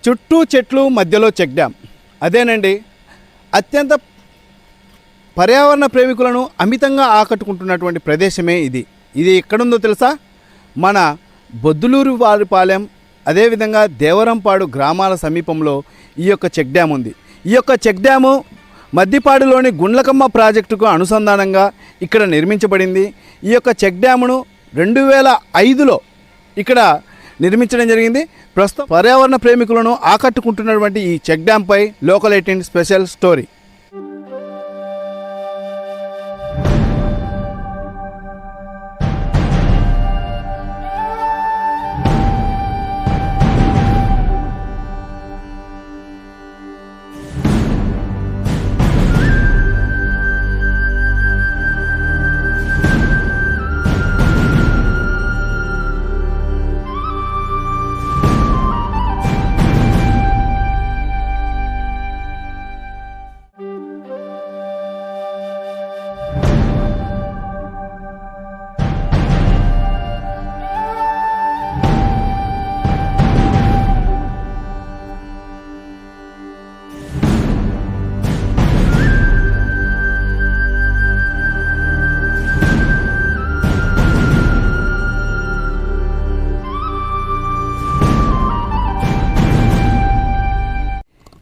చుట్టూ చెట్లు మధ్యలో చెక్ డ్యామ్. అదేనండి అత్యంత పర్యావరణ ప్రేమికులను అమితంగా ఆకట్టుకుంటున్నటువంటి ప్రదేశమే ఇది. ఇది ఎక్కడుందో తెలుసా? మన బొద్దులూరు వారిపాలెం అదేవిధంగా దేవరంపాడు గ్రామాల సమీపంలో ఈ యొక్క చెక్ డ్యామ్ ఉంది. ఈ యొక్క చెక్ డ్యాము మద్దిపాడులోని గుండ్లకమ్మ ప్రాజెక్టుకు అనుసంధానంగా ఇక్కడ నిర్మించబడింది. ఈ యొక్క చెక్ డ్యామును 2005లో ఇక్కడ నిర్మించడం జరిగింది. ప్రస్తుతం పర్యావరణ ప్రేమికులను ఆకట్టుకుంటున్నటువంటి ఈ చెక్ డ్యాంపై లోకల్ 18 స్పెషల్ స్టోరీ.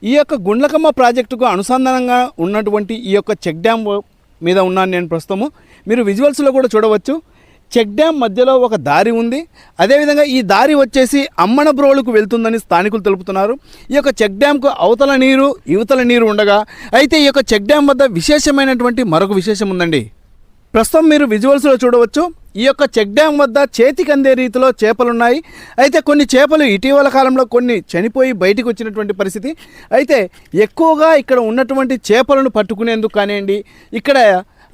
ఈ యొక్క గుండ్లకమ్మ ప్రాజెక్టుకు అనుసంధానంగా ఉన్నటువంటి ఈ యొక్క చెక్ డ్యామ్ మీద ఉన్నాను నేను ప్రస్తుతము. మీరు విజువల్స్లో కూడా చూడవచ్చు. చెక్ డ్యామ్ మధ్యలో ఒక దారి ఉంది. అదేవిధంగా ఈ దారి వచ్చేసి అమ్మనబ్రోలుకు వెళ్తుందని స్థానికులు తెలుపుతున్నారు. ఈ యొక్క చెక్ డ్యామ్కు అవతల నీరు యువతల నీరు ఉండగా, అయితే ఈ యొక్క చెక్ డ్యామ్ వద్ద విశేషమైనటువంటి మరొక విశేషం ఉందండి. ప్రస్తుతం మీరు విజువల్స్లో చూడవచ్చు. ఈ యొక్క చెక్ డ్యామ్ వద్ద చేతికి అందే రీతిలో చేపలున్నాయి. అయితే కొన్ని చేపలు ఇటీవల కాలంలో కొన్ని చనిపోయి బయటికి వచ్చినటువంటి పరిస్థితి. అయితే ఎక్కువగా ఇక్కడ ఉన్నటువంటి చేపలను పట్టుకునేందుకు కానివ్వండి, ఇక్కడ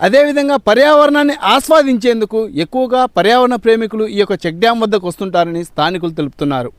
అదేవిధంగా పర్యావరణాన్ని ఆస్వాదించేందుకు ఎక్కువగా పర్యావరణ ప్రేమికులు ఈ యొక్క చెక్ డ్యామ్ వద్దకు వస్తుంటారని స్థానికులు తెలుపుతున్నారు.